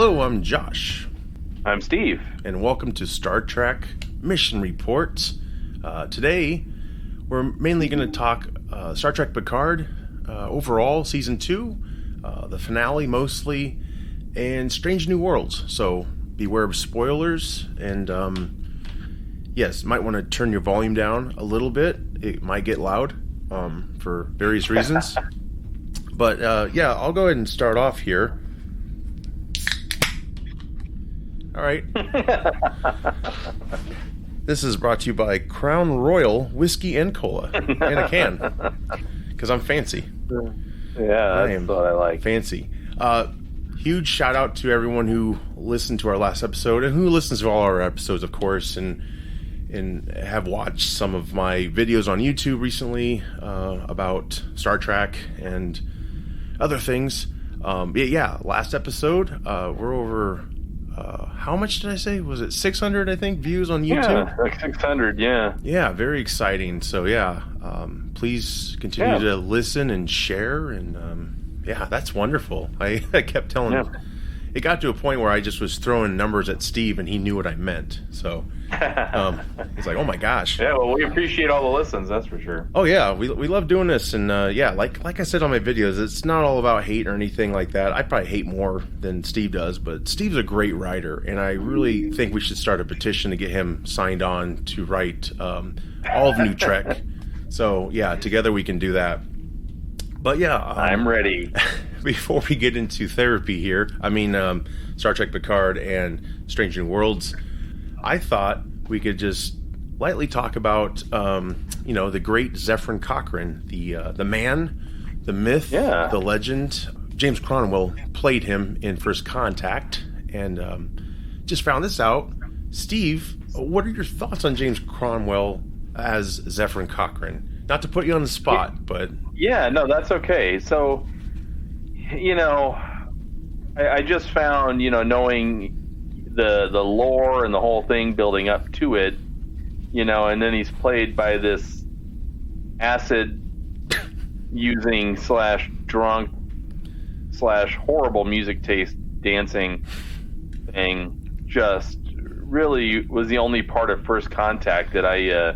Hello, I'm Josh. I'm Steve. And welcome to Star Trek Mission Report. Today, we're mainly going to talk Star Trek Picard, overall, Season 2, the finale mostly, and Strange New Worlds. So, beware of spoilers, and yes, might want to turn your volume down a little bit. It might get loud for various reasons. But, yeah, I'll go ahead and start off here. All right. This is brought to you by Crown Royal Whiskey and Cola in a can. Because I'm fancy. Yeah, that's what I like. Fancy. Huge shout out to everyone who listened to our last episode and who listens to all our episodes, of course, and have watched some of my videos on YouTube recently about Star Trek and other things. Yeah, last episode, we're over... how much did I say? Was it 600, I think, views on YouTube? Yeah, like 600, yeah. Yeah, very exciting. So, yeah, please continue to listen and share. And, yeah, that's wonderful. I kept telling him. It got to a point where I just was throwing numbers at Steve, and he knew what I meant. So, it's like, oh, my gosh. Yeah, well, we appreciate all the listens, that's for sure. Oh, yeah, we love doing this. And, yeah, like I said on my videos, it's not all about hate or anything like that. I probably hate more than Steve does, but Steve's a great writer, and I really think we should start a petition to get him signed on to write all of New Trek. So, yeah, together we can do that. But, yeah. I'm ready. Before we get into therapy here, Star Trek Picard and Strange New Worlds, I thought we could just lightly talk about, the great Zephyr Cochran, the man, the myth, the legend. James Cromwell played him in First Contact, and just found this out. Steve, what are your thoughts on James Cromwell as Zephyr Cochran? Not to put you on the spot, but... Yeah, no, that's okay. So... I just found, knowing the lore and the whole thing building up to it, and then he's played by this acid using / drunk / horrible music taste dancing thing, just really was the only part of First Contact that I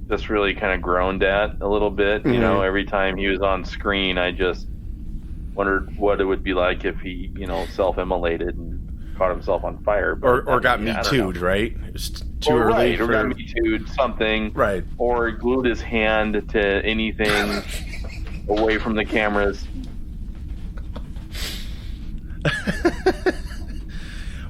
just really kind of groaned at a little bit. Mm-hmm. Every time he was on screen, I just wondered what it would be like if he, self-immolated and caught himself on fire. But, or got Me Too'd, right? It was too early. Right, or got Me Too'd something. Right. Or glued his hand to anything away from the cameras.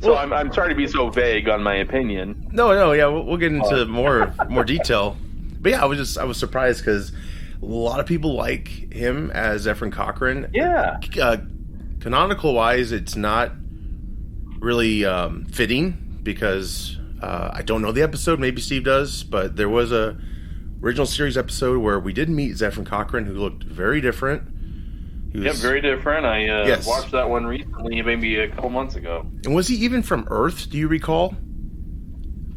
So I'm sorry to be so vague on my opinion. No, yeah, we'll get into more detail. But yeah, I was surprised because a lot of people like him as Zephyr Cochran. Yeah. Canonical wise, it's not really fitting because I don't know the episode. Maybe Steve does, but there was a original series episode where we did meet Zephyr Cochran, who looked very different. Very different. I watched that one recently, maybe a couple months ago. And was he even from Earth? Do you recall?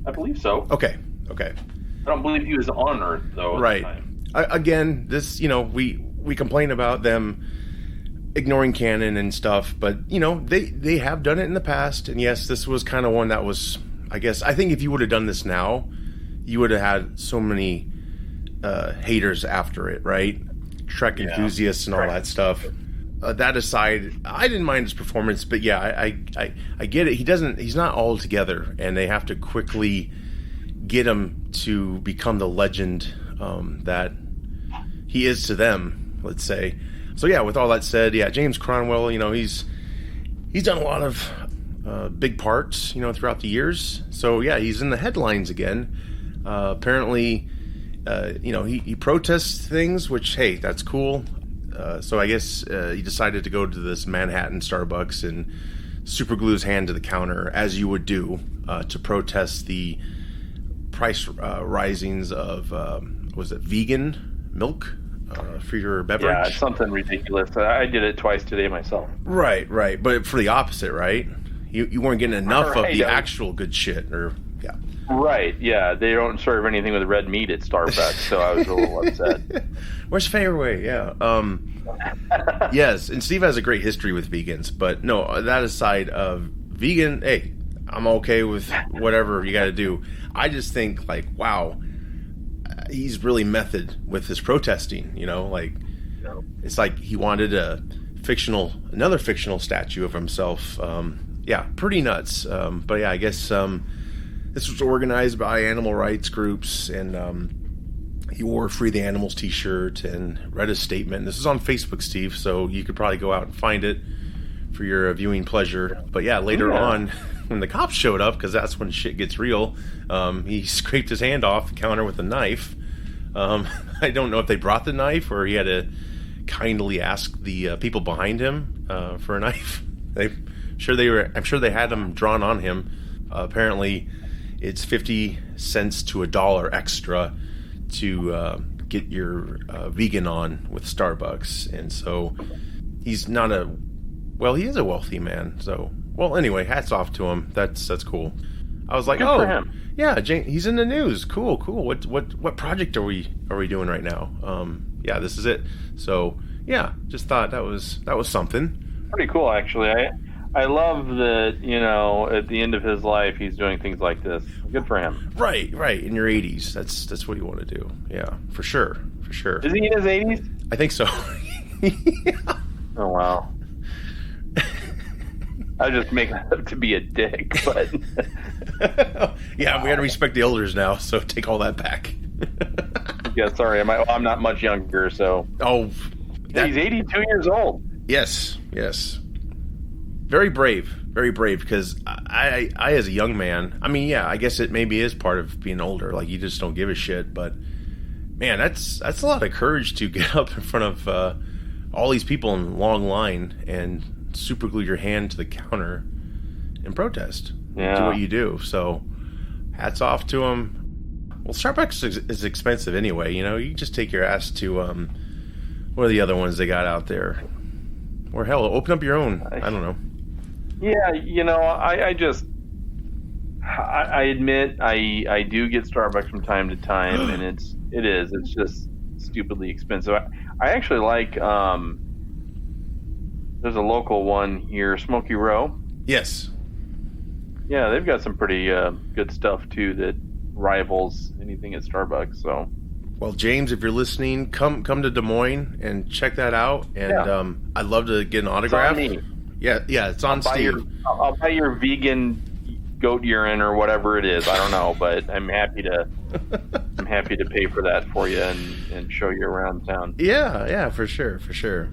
I believe so. Okay. I don't believe he was on Earth though. At the time. Again, this, we complain about them ignoring canon and stuff, but, they have done it in the past. And yes, this was kind of one that was, I think if you would have done this now, you would have had so many haters after it, right? Trek enthusiasts and all that stuff. That aside, I didn't mind his performance, but yeah, I get it. He's not all together, and they have to quickly get him to become the legend that he is to them, let's say. So yeah, with all that said, James Cromwell, he's done a lot of big parts, throughout the years. So yeah, he's in the headlines again. Apparently, he protests things, which, hey, that's cool. So I guess he decided to go to this Manhattan Starbucks and super glue his hand to the counter, as you would do, to protest the price risings of, was it vegan milk for your beverage? Yeah, it's something ridiculous. I did it twice today myself. Right. But for the opposite, right? You weren't getting enough of the actual good shit, or... Yeah. Right, yeah. They don't serve anything with red meat at Starbucks, so I was a little upset. Where's Fairway? Yeah. Yes, and Steve has a great history with vegans, but no, that aside, vegan, hey, I'm okay with whatever you got to do. I just think, like, wow, he's really method with his protesting, like, it's like he wanted another fictional statue of himself. Yeah, pretty nuts. But yeah, I guess this was organized by animal rights groups, and he wore a Free the Animals t-shirt and read a statement. This is on Facebook, Steve, so you could probably go out and find it for your viewing pleasure. But yeah, later on, when the cops showed up, because that's when shit gets real, he scraped his hand off the counter with a knife. I don't know if they brought the knife or he had to kindly ask the people behind him for a knife. I'm sure they had them drawn on him. Apparently, it's 50 cents to $1 extra to get your vegan on with Starbucks, and so he's not he is a wealthy man. So, well, anyway, hats off to him. That's cool. I was like, good for him. Yeah, he's in the news. Cool. What project are we doing right now? Yeah, this is it. So, yeah, just thought that was something. Pretty cool, actually. I love that, at the end of his life, he's doing things like this. Good for him. Right. In your 80s, that's what you want to do. Yeah, for sure. Is he in his 80s? I think so. Yeah. Oh, wow. I was just making it up to be a dick, but... Yeah, we got to respect the elders now, so take all that back. Yeah, sorry. I'm not much younger, so... Oh. He's 82 years old. Yes. Very brave, because I as a young man, I mean, yeah, I guess it maybe is part of being older, like you just don't give a shit, but man, that's a lot of courage to get up in front of all these people in a long line and super glue your hand to the counter and protest. Yeah. Do what you do. So hats off to him. Well, Starbucks is expensive anyway, you just take your ass to what are the other ones they got out there? Or hell, open up your own. I don't know. Yeah, I admit I do get Starbucks from time to time, and it's just stupidly expensive. I actually like there's a local one here, Smoky Row. Yes. Yeah, they've got some pretty good stuff too that rivals anything at Starbucks. So. Well, James, if you're listening, come to Des Moines and check that out. And I'd love to get an autograph. It's on me. Yeah, it's on Steve. I'll buy your vegan goat urine or whatever it is. I don't know, but I'm happy to pay for that for you and show you around town. Yeah, for sure.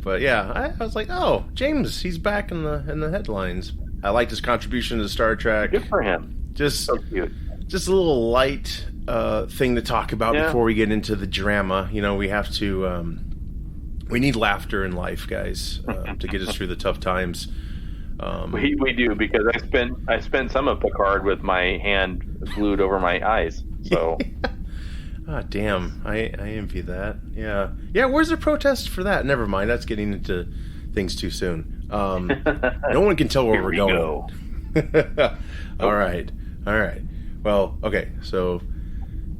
But yeah, I was like, oh, James, he's back in the headlines. I liked his contribution to Star Trek. Good for him. Just so cute. Just a little light thing to talk about before we get into the drama. We have to. We need laughter in life, guys, to get us through the tough times. We do, because I spent some of Picard with my hand glued over my eyes. So. Ah, damn! I envy that. Yeah. Where's the protest for that? Never mind. That's getting into things too soon. No one can tell where we're going. All right. Well, okay. So,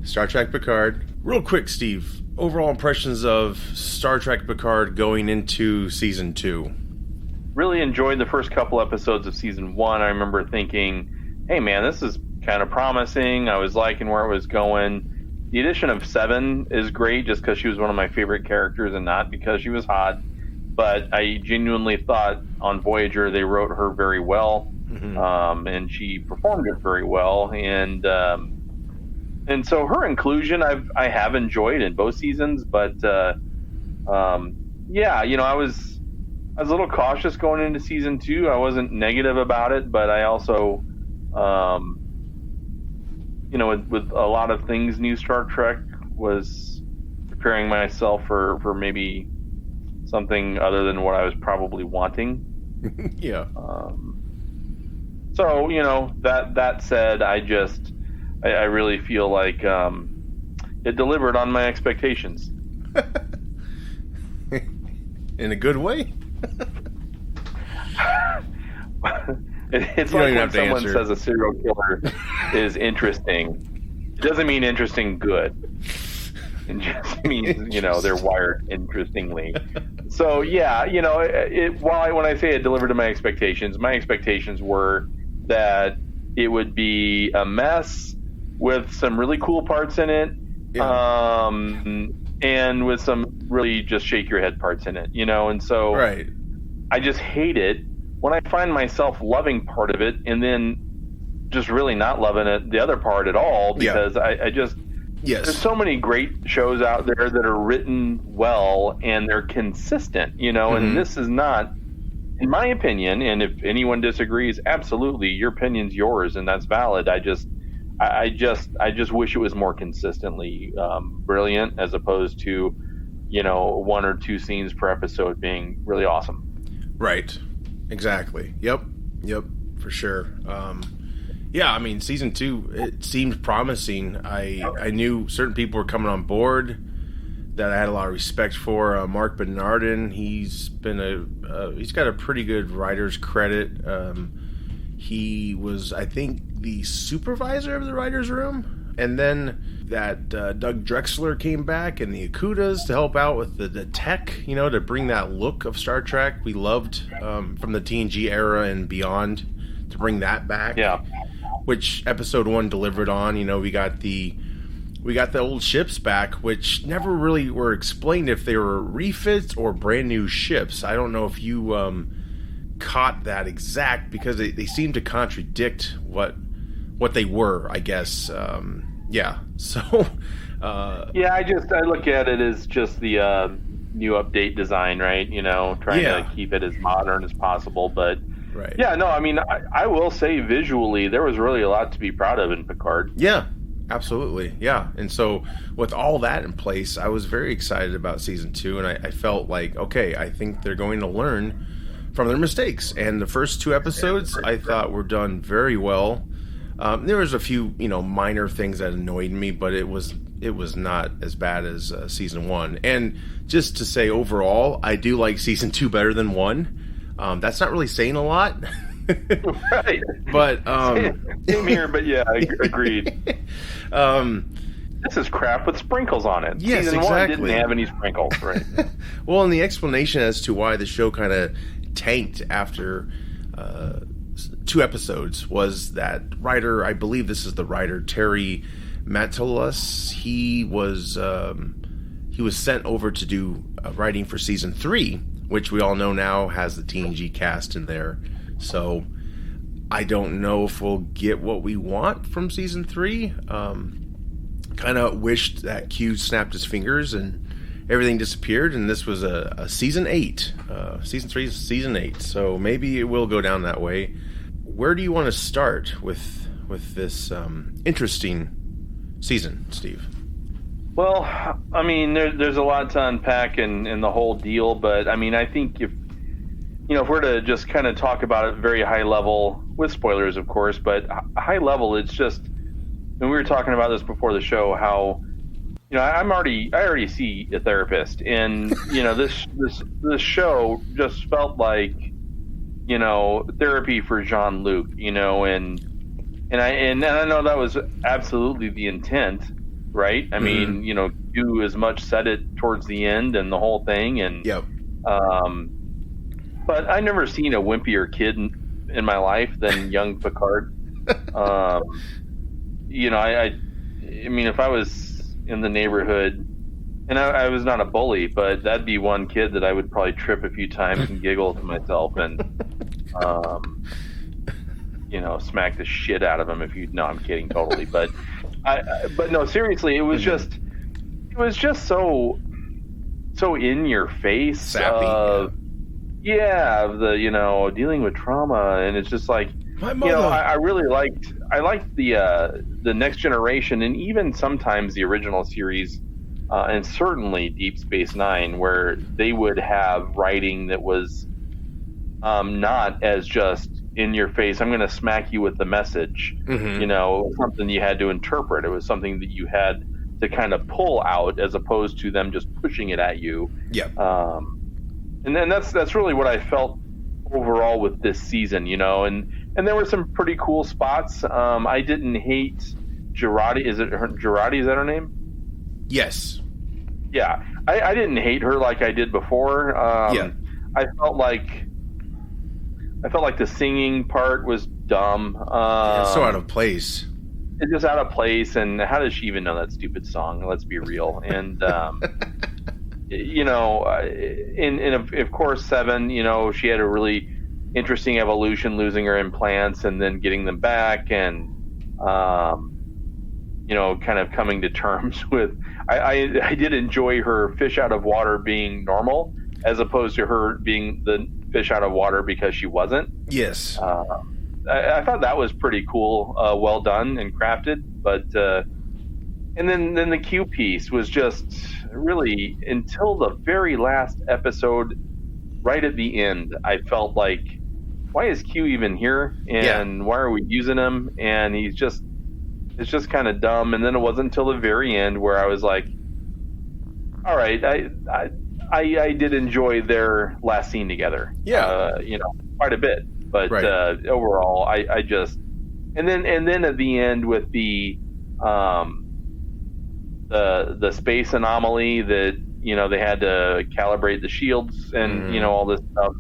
Star Trek Picard. Real quick, Steve. Overall impressions of Star Trek Picard going into season 2. Really enjoyed the first couple episodes of season 1. I remember thinking, hey man, this is kind of promising. I was liking where it was going. The addition of Seven is great just because she was one of my favorite characters and not because she was hot. But I genuinely thought on Voyager they wrote her very well. Mm-hmm. And she performed it very well. And so her inclusion I have enjoyed in both seasons, but I was a little cautious going into season 2. I wasn't negative about it, but I also with a lot of things new Star Trek was preparing myself for maybe something other than what I was probably wanting. Yeah. So that said, I really feel like it delivered on my expectations. In a good way? It's like when someone says a serial killer is interesting. It doesn't mean interesting good. It just means, they're wired interestingly. So, yeah, when I say it delivered to my expectations were that it would be a mess with some really cool parts in it, and with some really just shake your head parts in it, and so right. I just hate it when I find myself loving part of it and then just really not loving it, the other part at all, because I just... Yes. There's so many great shows out there that are written well and they're consistent, and this is not, in my opinion, and if anyone disagrees, absolutely, your opinion's yours and that's valid. I just wish it was more consistently brilliant, as opposed to, 1 or 2 scenes per episode being really awesome. Right. Exactly. Yep. For sure. Yeah, I mean, season 2, it seemed promising. I knew certain people were coming on board that I had a lot of respect for. Mark Bernardin, he's got a pretty good writer's credit. He was, I think, the supervisor of the writer's room. And then that Doug Drexler came back and the Akutas to help out with the tech, to bring that look of Star Trek we loved from the TNG era and beyond, to bring that back. Yeah. Which episode 1 delivered on. We got the old ships back, which never really were explained if they were refits or brand new ships. I don't know if you caught that exact, because they seem to contradict what they were, I guess. Yeah. So. I look at it as just the new update design, right? Trying to keep it as modern as possible, but. Right. Yeah, no, I mean, I will say visually, there was really a lot to be proud of in Picard. Yeah, absolutely. Yeah. And so with all that in place, I was very excited about season 2, and I felt like, okay, I think they're going to learn from their mistakes. And the first 2 episodes I thought were done very well. There was a few, minor things that annoyed me, but it was not as bad as season 1. And just to say, overall, I do like season 2 better than 1. That's not really saying a lot. Right. But same here, but yeah, I agreed. This is crap with sprinkles on it. Yes, Season exactly. 1 didn't have any sprinkles, right? Well, and the explanation as to why the show kind of tanked after 2 episodes was that writer, I believe this is the writer, Terry Matalas. He was sent over to do writing for season 3, which we all know now has the TNG cast in there. So I don't know if we'll get what we want from season 3. Kind of wished that Q snapped his fingers and everything disappeared, and this was a season 8. Season 3 is season 8, so maybe it will go down that way. Where do you want to start with this interesting season, Steve? Well, I mean, there's a lot to unpack in the whole deal, but I mean, I think if we're to just kind of talk about it very high level, with spoilers, of course, but high level, it's just, and we were talking about this before the show, how, I already see a therapist, and, this show just felt like, therapy for Jean-Luc, and I know that was absolutely the intent. Right? I mean, you as much said it towards the end and the whole thing. And, yep. But I never seen a wimpier kid in my life than young Picard. I mean, if I was in the neighborhood, and I was not a bully, but that'd be one kid that I would probably trip a few times and giggle to myself and, smack the shit out of him no, I'm kidding totally. But but no, seriously, it was just so in your face. Sappy. Dealing with trauma, and it's just like, my mother. I really liked the Next Generation, and even sometimes the original series, and certainly Deep Space Nine, where they would have writing that was not as just in your face, I'm going to smack you with the message, something you had to interpret. It was something that you had to kind of pull out, as opposed to them just pushing it at you. Yeah. And then that's really what I felt overall with this season, and there were some pretty cool spots. I didn't hate Girardi. Is it her? Girardi, is that her name? Yes. Yeah. I didn't hate her like I did before. Yeah. I felt like the singing part was dumb. It's so out of place. It's just out of place, and how does she even know that stupid song? Let's be real. And you know, in of course 7, you know, she had a really interesting evolution, losing her implants and then getting them back, and you know, kind of coming to terms with. I did enjoy her fish out of water being normal, as opposed to her being the fish out of water because she wasn't. Yes. I thought that was pretty cool, well done and crafted. But and then the Q piece was just really, until the very last episode, right at the end, I felt like, why is Q even here? And why are we using him? And it's just kind of dumb. And then it wasn't until the very end where I was like, all right, I did enjoy their last scene together. Yeah. You know, quite a bit. But right. Overall, I just, and then at the end with the space anomaly that, you know, they had to calibrate the shields and you know, all this stuff.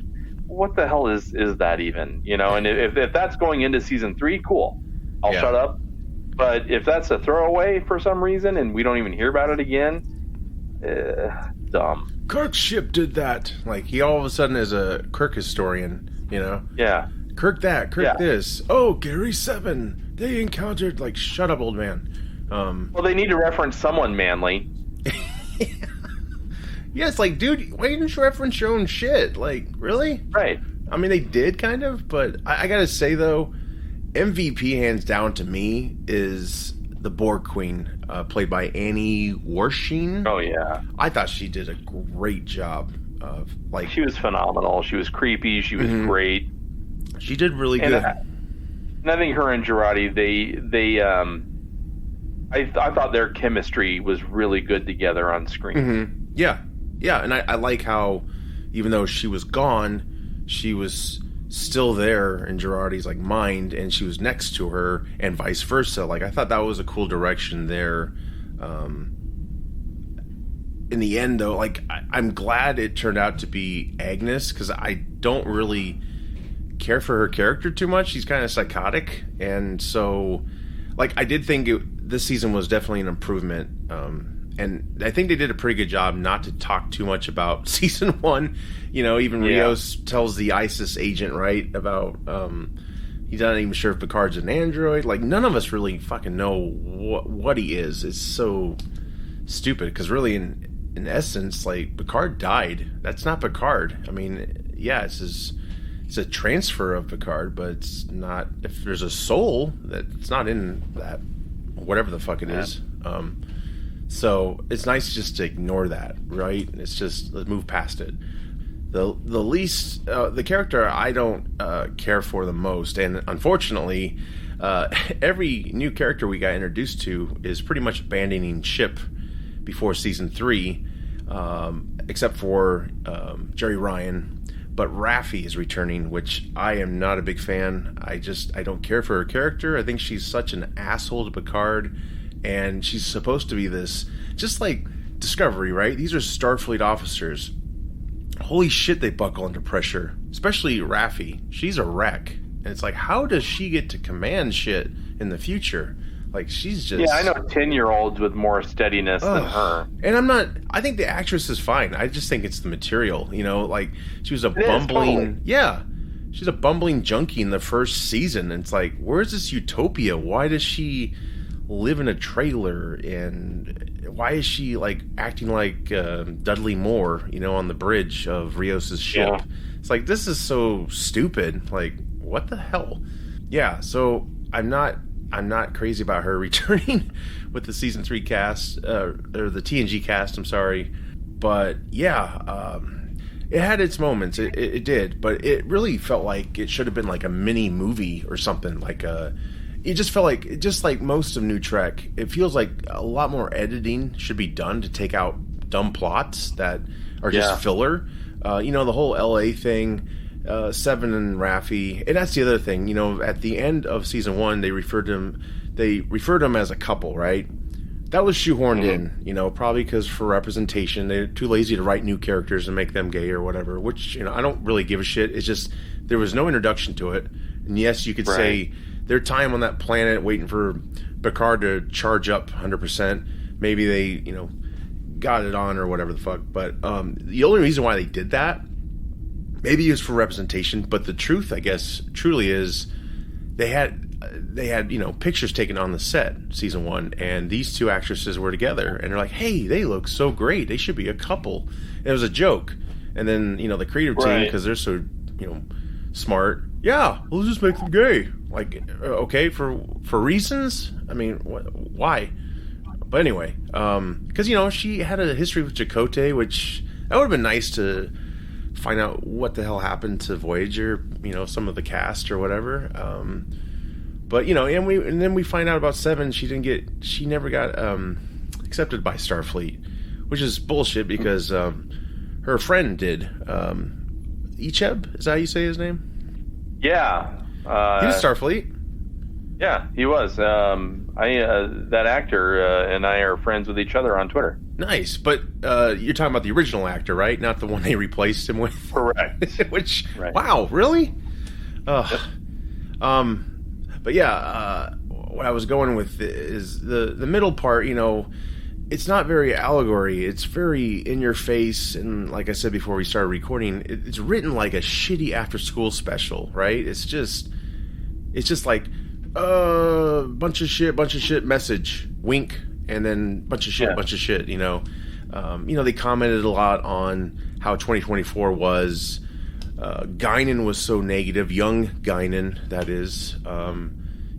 What the hell is that even? You know, and if that's going into season 3, cool, I'll shut up. But if that's a throwaway for some reason and we don't even hear about it again, dumb. Kirk's ship did that. Like, he all of a sudden is a Kirk historian, you know? Yeah. Kirk that, Kirk this. Oh, Gary 7. They encountered, like, shut up, old man. Well, they need to reference someone manly. Yeah, it's like, dude, why didn't you reference your own shit? Like, really? Right. I mean, they did, kind of, but I gotta say, though, MVP, hands down to me, is the Borg Queen, played by Annie Warsheen. Oh, yeah. I thought she did a great job. She was phenomenal. She was creepy. She was great. She did really good. And I think her and Girardi, I thought their chemistry was really good together on screen. Mm-hmm. Yeah, and I like how, even though she was gone, she was still there in Girardi's, like, mind, and she was next to her, and vice versa. Like, I thought that was a cool direction there. In the end, though, like, I'm glad it turned out to be Agnes, because I don't really care for her character too much. She's kind of psychotic, and so, like, I did think this season was definitely an improvement. And I think they did a pretty good job not to talk too much about season 1. You know, even Rios tells the ISIS agent, right, about he's not even sure if Picard's an android. Like, none of us really fucking know what he is. It's so stupid, because really, in essence, like, Picard died. That's not Picard. I mean, yeah, it's a transfer of Picard, but it's not. If there's a soul, it's not in that, whatever the fuck it is. So it's nice just to ignore that, right? It's just, let's move past it. The character I don't care for the most, and unfortunately, every new character we got introduced to is pretty much abandoning ship before season 3, except for Jerry Ryan. But Raffi is returning, which I am not a big fan. I don't care for her character. I think she's such an asshole to Picard. And she's supposed to be this, just like Discovery, right? These are Starfleet officers. Holy shit, they buckle under pressure. Especially Raffi. She's a wreck. And it's like, how does she get to command shit in the future? Like, she's just... Yeah, I know 10-year-olds with more steadiness than her. And I think the actress is fine. I just think it's the material. You know, like, she was a bumbling... Totally. Yeah. She's a bumbling junkie in the first season. And it's like, where's this utopia? Why does she live in a trailer, and why is she, like, acting like Dudley Moore, you know, on the bridge of Rios's ship? Yeah. It's like, this is so stupid. Like, what the hell? Yeah, so I'm not crazy about her returning with the season 3 cast, or the TNG cast, I'm sorry. But yeah, it had its moments. It did, but it really felt like it should have been like a mini movie or something. Like it just felt like, just like most of New Trek, it feels like a lot more editing should be done to take out dumb plots that are just filler. You know, the whole LA thing, Seven and Raffi, and that's the other thing. You know, at the end of season 1, they they referred them as a couple, right? That was shoehorned in, probably because for representation, they're too lazy to write new characters and make them gay or whatever, which, I don't really give a shit. It's just, there was no introduction to it. And yes, you could say their time on that planet waiting for Picard to charge up 100%, maybe they, got it on or whatever the fuck. But the only reason why they did that, maybe it was for representation, but the truth, I guess, truly is they had pictures taken on the set, season 1, and these two actresses were together, and they're like, hey, they look so great, they should be a couple. And it was a joke. And then, the creative team, because they're so, smart, we'll just make them gay. Like, okay, for reasons? I mean, why? But anyway, because, she had a history with Chakotay, which, that would have been nice to find out what the hell happened to Voyager, some of the cast or whatever. But and then we find out about Seven. She never got accepted by Starfleet, which is bullshit because her friend did. Icheb, is that how you say his name? Yeah, he was Starfleet. Yeah, he was. That actor and I are friends with each other on Twitter. Nice, but you're talking about the original actor, right? Not the one they replaced him with. Correct. Which, wow, really? Yep. But yeah, what I was going with is the middle part, it's not very allegory. It's very in your face. And like I said before we started recording, it's written like a shitty after school special, right? It's just like, bunch of shit, message, wink, and then bunch of shit. They commented a lot on how 2024 was. Guinan was so negative, young Guinan, that is.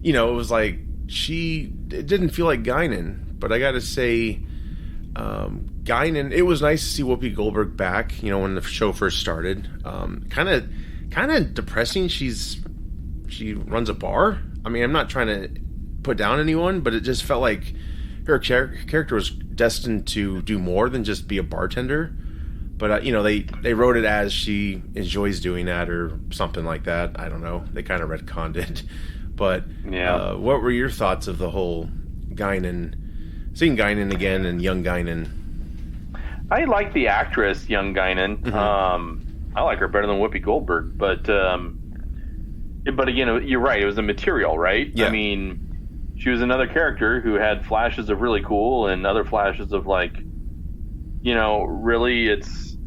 It was like, it didn't feel like Guinan, but I gotta say, Guinan, it was nice to see Whoopi Goldberg back, when the show first started. Kind of depressing. She runs a bar. I mean, I'm not trying to put down anyone, but it just felt like her character was destined to do more than just be a bartender. But, they wrote it as she enjoys doing that or something like that. I don't know. They kind of retconned it. But what were your thoughts of the whole Guinan, seeing Guinan again and young Guinan? I like the actress, young Guinan. Mm-hmm. I like her better than Whoopi Goldberg. But again, you're right. It was the material, right? Yeah. I mean, she was another character who had flashes of really cool and other flashes of like, really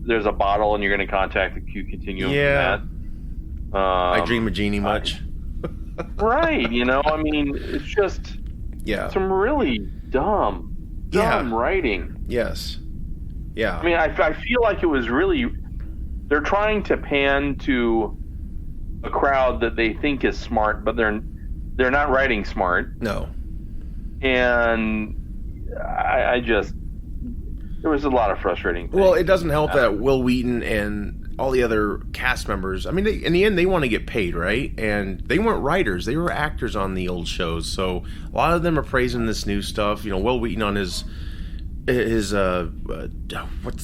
there's a bottle and you're going to contact the Q continuum from that. I dream of Jeannie much. Right. I mean, it's just some really dumb writing. Yes. Yeah. I mean, I feel like it was really, they're trying to pan to a crowd that they think is smart, but they're not writing smart. No. And I just, there was a lot of frustrating things. Well, it doesn't help that Will Wheaton and all the other cast members, I mean, in the end, they want to get paid, right? And they weren't writers. They were actors on the old shows. So a lot of them are praising this new stuff. Will Wheaton on his what's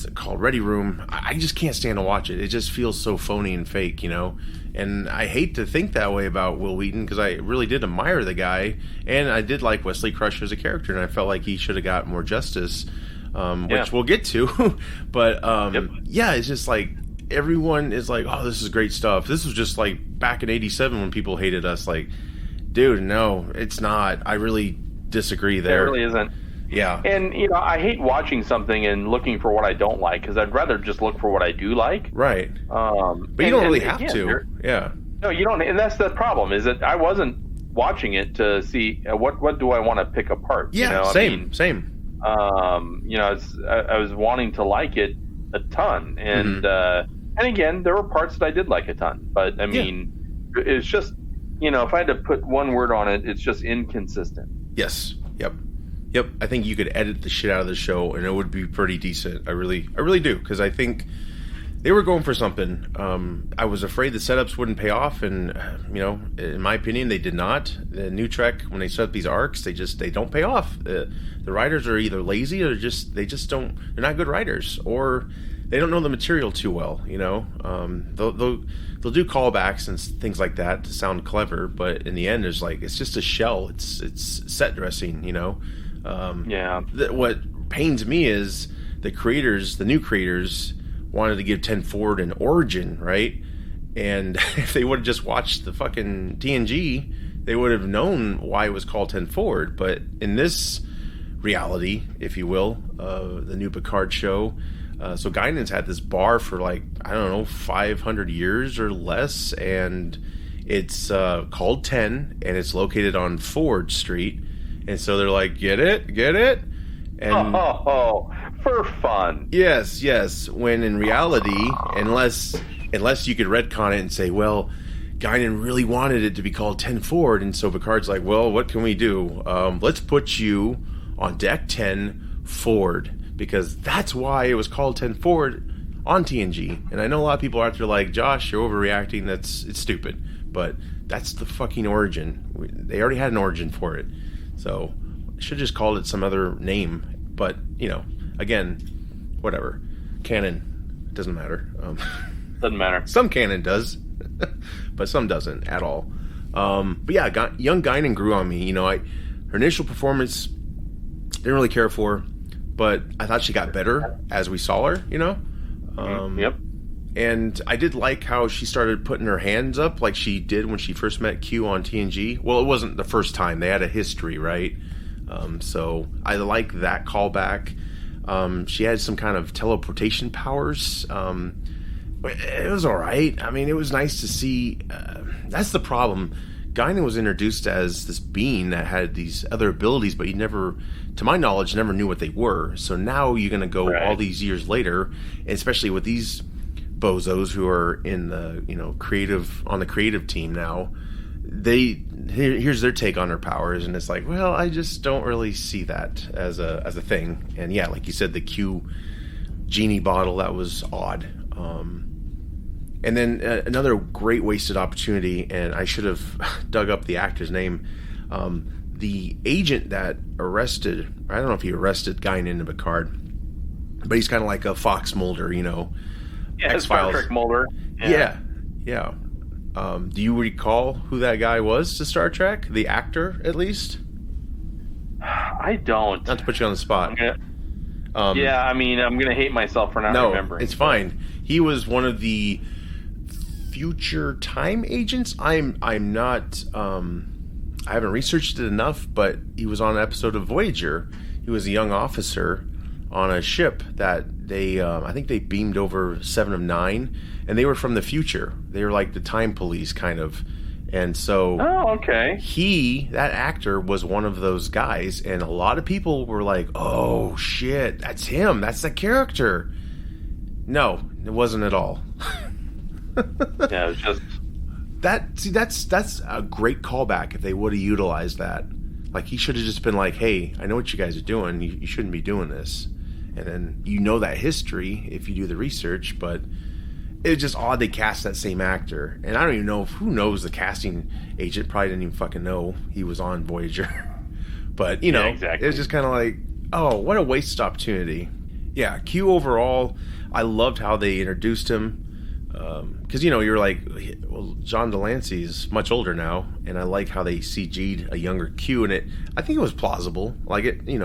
it called? Ready Room. I just can't stand to watch it. It just feels so phony and fake, And I hate to think that way about Will Wheaton because I really did admire the guy. And I did like Wesley Crusher as a character. And I felt like he should have got more justice. Which we'll get to, but it's just like everyone is like, oh, this is great stuff. This was just like back in '87 when people hated us. Like, dude, no, it's not. I really disagree there. It really isn't. Yeah, and I hate watching something and looking for what I don't like because I'd rather just look for what I do like. Right. But you don't really have to. Yeah. No, you don't, and that's the problem. Is that I wasn't watching it to see what do I want to pick apart. Yeah, same. I was wanting to like it a ton, and again, there were parts that I did like a ton, but I mean, it's just if I had to put one word on it, it's just inconsistent. Yes. Yep. I think you could edit the shit out of the show, and it would be pretty decent. I really do, because I think they were going for something. I was afraid the setups wouldn't pay off, and in my opinion, they did not. The new Trek, when they set up these arcs, they don't pay off. The writers are either lazy or they just don't. They're not good writers, or they don't know the material too well, you know. They'll do callbacks and things like that to sound clever, but in the end, it's just a shell. It's set dressing, you know. What pains me is the new creators, wanted to give 10 Forward an origin, right? And if they would have just watched the fucking TNG, they would have known why it was called 10 Forward. But in this reality, if you will, the new Picard show, so Guinan's had this bar for 500 years or less, and it's called 10, and it's located on Ford Street, and so they're like, get it? And for fun. Yes. When in reality, unless you could retcon it and say, well, Guinan really wanted it to be called 10 Forward, and so Picard's like, well, what can we do? Let's put you on deck 10 Forward, because that's why it was called 10 Forward on TNG. And I know a lot of people out there like, Josh, you're overreacting. It's stupid, but that's the fucking origin. They already had an origin for it, so should just called it some other name. But again, whatever. Canon doesn't matter. Doesn't matter. Some canon does, but some doesn't at all. But yeah, young Guinan grew on me. Her initial performance didn't really care for, but I thought she got better as we saw her. Yep. And I did like how she started putting her hands up like she did when she first met Q on TNG. Well, it wasn't the first time. They had a history, right? So I like that callback. She had some kind of teleportation powers. It was all right. I mean, it was nice to see. That's the problem. Guinan was introduced as this being that had these other abilities, but he never, to my knowledge, never knew what they were. So now you're going to go all these years later, especially with these bozos who are in the on the creative team now. Here's their take on her powers, and it's like, well, I just don't really see that as a thing. And yeah, like you said, the Q genie bottle, that was odd. And then another great wasted opportunity, and I should have dug up the actor's name. The agent that arrested, I don't know if he arrested Guinan and Picard, but he's kind of like a Fox Mulder, Yeah, X-Files. Star Trek Mulder. Yeah. Do you recall who that guy was to Star Trek? The actor, at least? I don't. Not to put you on the spot. I'm going to hate myself for not remembering. It's fine. He was one of the future time agents. I'm not... I haven't researched it enough, but he was on an episode of Voyager. He was a young officer on a ship that they... I think they beamed over 7 of 9, and they were from the future. They were like the time police, kind of. And so... Oh, okay. That actor was one of those guys, and a lot of people were like, oh, shit, that's him. That's the character. No, it wasn't at all. Yeah, it was just... That's a great callback if they would have utilized that. Like, he should have just been like, hey, I know what you guys are doing. You shouldn't be doing this. And then that history if you do the research, but it's just odd they cast that same actor. And I don't even know who knows the casting agent probably didn't even fucking know he was on Voyager. But, exactly. It was just kind of like, oh, what a wasted opportunity. Yeah, Q overall, I loved how they introduced him. Because, you're like, well, John Delancey's much older now, and I like how they CG'd a younger Q in it. I think it was plausible. Like it, it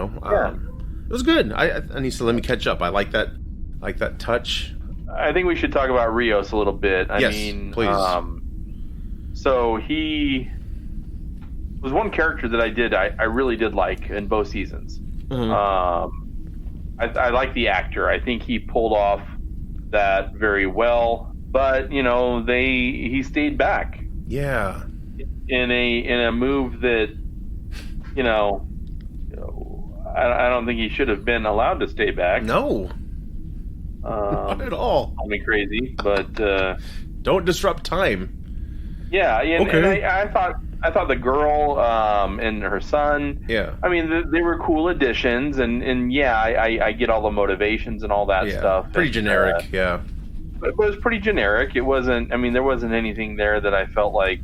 was good. I need to let me catch up. I like that touch. I think we should talk about Rios a little bit. Yes, please. So he was one character that I really did like in both seasons. Mm-hmm. I like the actor. I think he pulled off that very well. But he stayed back. Yeah. In a move that, I don't think he should have been allowed to stay back. No. Not at all. Call me crazy, but don't disrupt time. Yeah, and, okay. and I thought the girl and her son. Yeah. I mean, they were cool additions, and yeah, I get all the motivations and all that stuff. Pretty generic, yeah. It was pretty generic. It wasn't. I mean, there wasn't anything there that I felt like.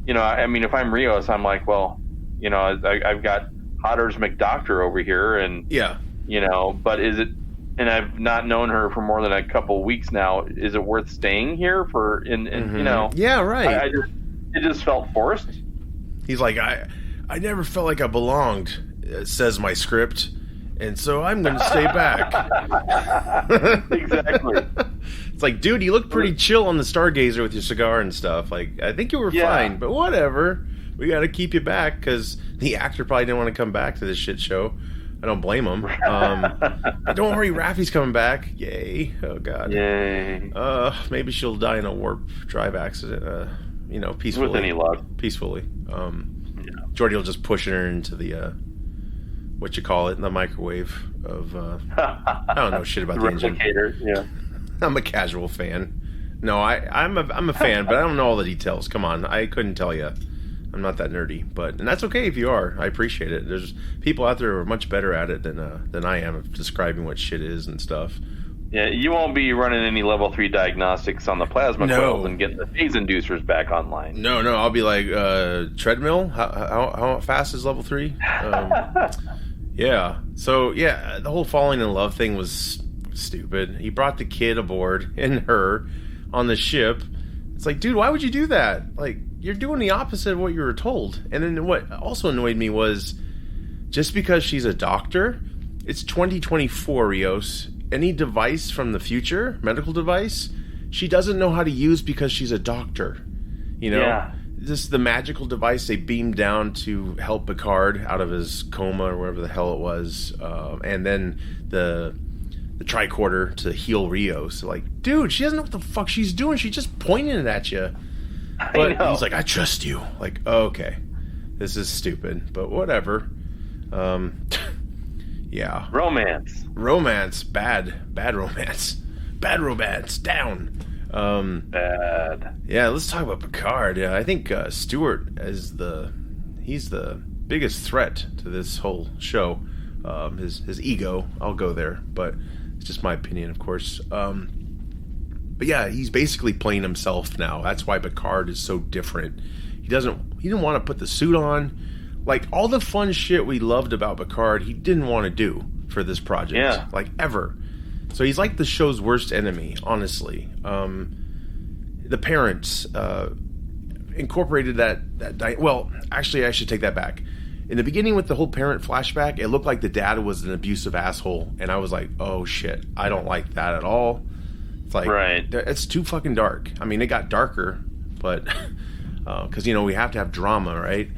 I mean, if I'm Rios, I'm like, well, I've got Hodder's McDoctor over here, and yeah. But is it and I've not known her for more than a couple weeks now. Is it worth staying here for? And you know, yeah, right. It just felt forced. He's like, I never felt like I belonged, says my script, and so I'm going to stay back. Exactly. It's like, dude, you look pretty chill on the Stargazer with your cigar and stuff. Like, I think you were fine, but whatever. We got to keep you back because the actor probably didn't want to come back to this shit show. I don't blame him. But don't worry, Raffi's coming back. Yay. Oh, God. Yay. Maybe she'll die in a warp drive accident, peacefully. With any luck. Peacefully. Geordi will just push her into the, the microwave of, I don't know shit about the engine. Yeah. I'm a casual fan. No, I'm a fan, but I don't know all the details. Come on, I couldn't tell you. I'm not that nerdy, and that's okay if you are. I appreciate it. There's people out there who are much better at it than I am of describing what shit is and stuff. Yeah, you won't be running any level 3 diagnostics on the plasma coils and getting the phase inducers back online. No, I'll be like, treadmill? How fast is level 3? Yeah. So, yeah, the whole falling in love thing was stupid. He brought the kid aboard and her on the ship. It's like, dude, why would you do that? Like, you're doing the opposite of what you were told. And then what also annoyed me was just because she's a doctor, it's 2024, Rios. Any device from the future, medical device, she doesn't know how to use because she's a doctor. You know? Yeah. This the magical device they beamed down to help Picard out of his coma or whatever the hell it was. And then the tricorder to heal Rios. Like, dude, she doesn't know what the fuck she's doing. She's just pointing it at you. But he's like, I trust you. Like, oh, okay. This is stupid, but whatever. Yeah. Romance. Bad romance. Bad romance. Down. Bad. Yeah, let's talk about Picard. Yeah, I think Stewart he's the biggest threat to this whole show. His ego. I'll go there, but it's just my opinion, of course. But yeah, he's basically playing himself now. That's why Picard is so different. He didn't want to put the suit on. Like, all the fun shit we loved about Picard, he didn't want to do for this project. Yeah. Like, ever. So he's like the show's worst enemy, honestly. The parents incorporated that... Well, actually, I should take that back. In the beginning with the whole parent flashback, it looked like the dad was an abusive asshole. And I was like, oh, shit. I don't like that at all. It's like, right. It's too fucking dark. I mean, it got darker, but... Because, we have to have drama, right?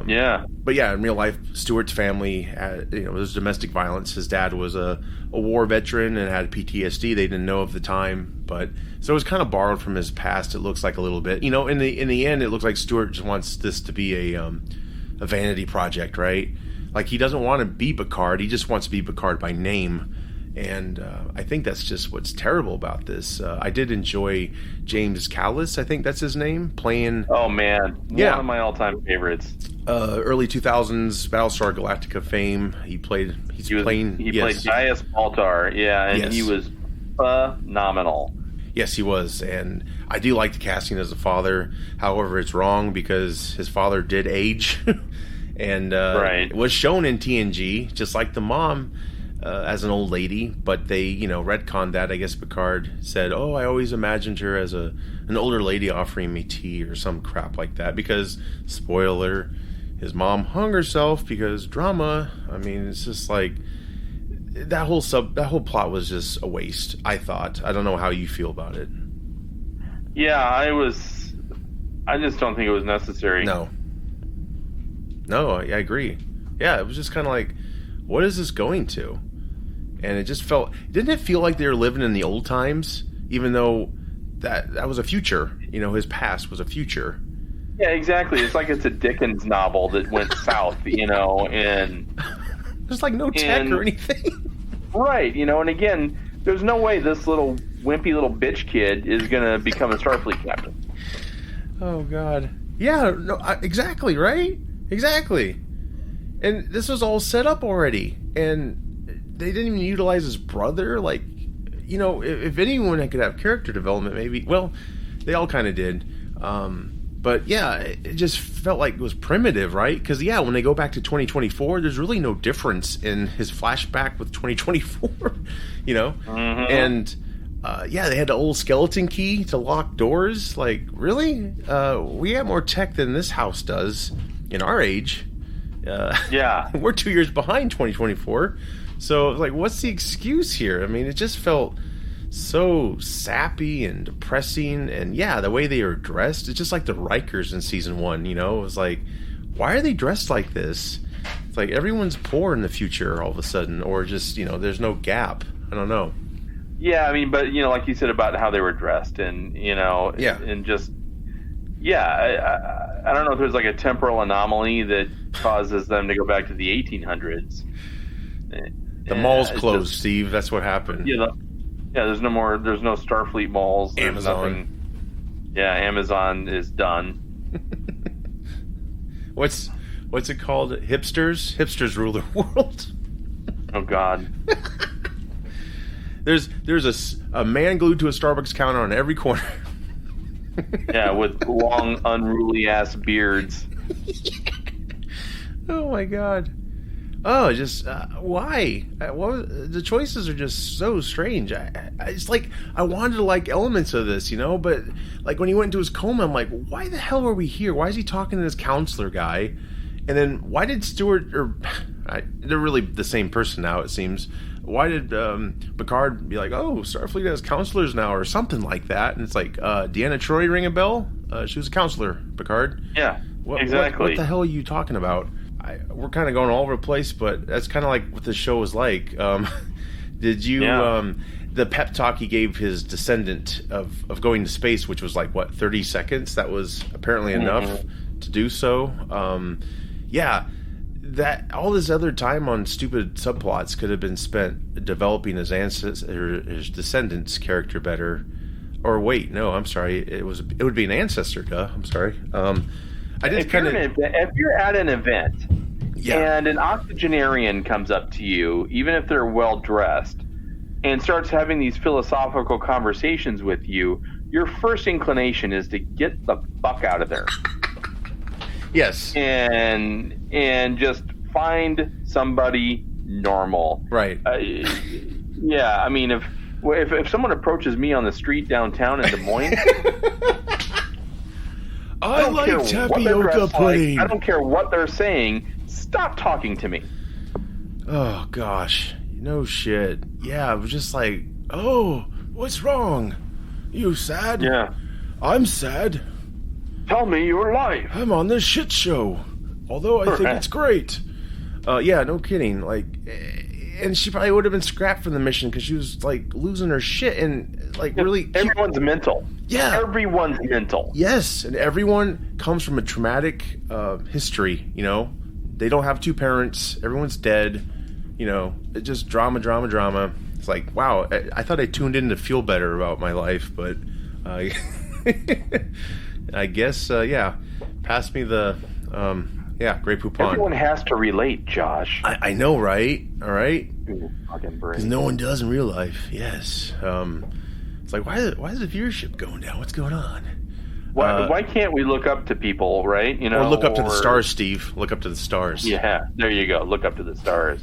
Yeah. But yeah, in real life, Stewart's family had, there's domestic violence. His dad was a war veteran and had PTSD. They didn't know of the time, but so it was kind of borrowed from his past. It looks like a little bit, in the end, it looks like Stewart just wants this to be a vanity project, right? Like, he doesn't want to be Picard. He just wants to be Picard by name. And I think that's just what's terrible about this. I did enjoy James Callis, I think that's his name, playing... Oh, man. Yeah. One of my all-time favorites. Early 2000s Battlestar Galactica fame. He played Dias Baltar, and he was phenomenal. Yes, he was, and I do like the casting as a father. However, it's wrong because his father did age, and it was shown in TNG, just like the mom... as an old lady, but they, retconned that. I guess Picard said, "Oh, I always imagined her as an older lady offering me tea or some crap like that." Because, spoiler, his mom hung herself because drama. I mean, it's just like that whole plot was just a waste. I thought. I don't know how you feel about it. Yeah, I just don't think it was necessary. No, I agree. Yeah, it was just kind of like, what is this going to? And it just didn't it feel like they were living in the old times, even though that was a future, his past was a future. Yeah, exactly. It's like it's a Dickens novel that went south, and there's like no tech or anything. Right, and again, there's no way this little wimpy little bitch kid is going to become a Starfleet captain. Oh, God. Yeah, no, exactly, right? Exactly. And this was all set up already, and they didn't even utilize his brother. Like, if anyone could have character development, maybe. Well, they all kind of did. But yeah, it just felt like it was primitive, right? Because yeah, when they go back to 2024, there's really no difference in his flashback with 2024, you know. Mm-hmm. And yeah, they had the old skeleton key to lock doors. Like, really? We have more tech than this house does in our age. Yeah, we're 2 years behind 2024. So, like, what's the excuse here? I mean, it just felt so sappy and depressing, and yeah, the way they are dressed, it's just like the Rikers in season 1, you know. It was like, why are they dressed like this? It's like everyone's poor in the future all of a sudden, or just, you know, there's no gap. I don't know. Yeah, I mean, but you know, like you said about how they were dressed, and you know, yeah, and just I don't know if there's like a temporal anomaly that causes them to go back to the 1800s. The mall's closed, Steve. That's what happened. Yeah, there's no Starfleet malls. There's Amazon. Nothing. Yeah, Amazon is done. What's it called? Hipsters? Hipsters rule the world. Oh God. There's a man glued to a Starbucks counter on every corner. Yeah, with long, unruly ass beards. Oh my God. Oh, just why? The choices are just so strange. It's like I wanted to like elements of this, you know, but like when he went into his coma, I'm like, why the hell are we here? Why is he talking to this counselor guy? And then why did Stewart they're really the same person now, it seems. Why did Picard be like, oh, Starfleet has counselors now, or something like that? And it's like, Deanna Troi ring a bell? She was a counselor, Picard. Yeah, exactly. What the hell are you talking about? We're kind of going all over the place, but that's kind of like what the show was like. Did you the pep talk he gave his descendant of going to space, which was like what, 30 seconds? That was apparently enough to do so. Yeah, that all this other time on stupid subplots could have been spent developing his his descendant's character better. Or wait, no, I'm sorry, it would be an ancestor. Duh, I'm sorry. If you're at an event and an octogenarian comes up to you, even if they're well dressed, and starts having these philosophical conversations with you, your first inclination is to get the fuck out of there. Yes. And just find somebody normal. Right. Yeah, I mean, if someone approaches me on the street downtown in Des Moines, I like tapioca pudding. Like. I don't care what they're saying. Stop talking to me. Oh, gosh. No shit. Yeah, I was just like, oh, what's wrong? You sad? Yeah. I'm sad. Tell me your life. I'm on this shit show. Although I think it's great. Yeah, no kidding. Like, and she probably would have been scrapped from the mission because she was, like, losing her shit and, like, really... Everyone's mental. Yeah. Everyone's mental. Yes, and everyone comes from a traumatic history, you know? They don't have two parents. Everyone's dead. You know, it's just drama. It's like, wow, I thought I tuned in to feel better about my life, but I guess, yeah, pass me the, Grey Poupon. Everyone has to relate, Josh. I know, right? All right? Fucking brain. Because no one does in real life, yes. It's like, why is the viewership going down? What's going on? Why can't we look up to people, right? You know, or look up to the stars, Steve. Look up to the stars. Yeah, there you go. Look up to the stars.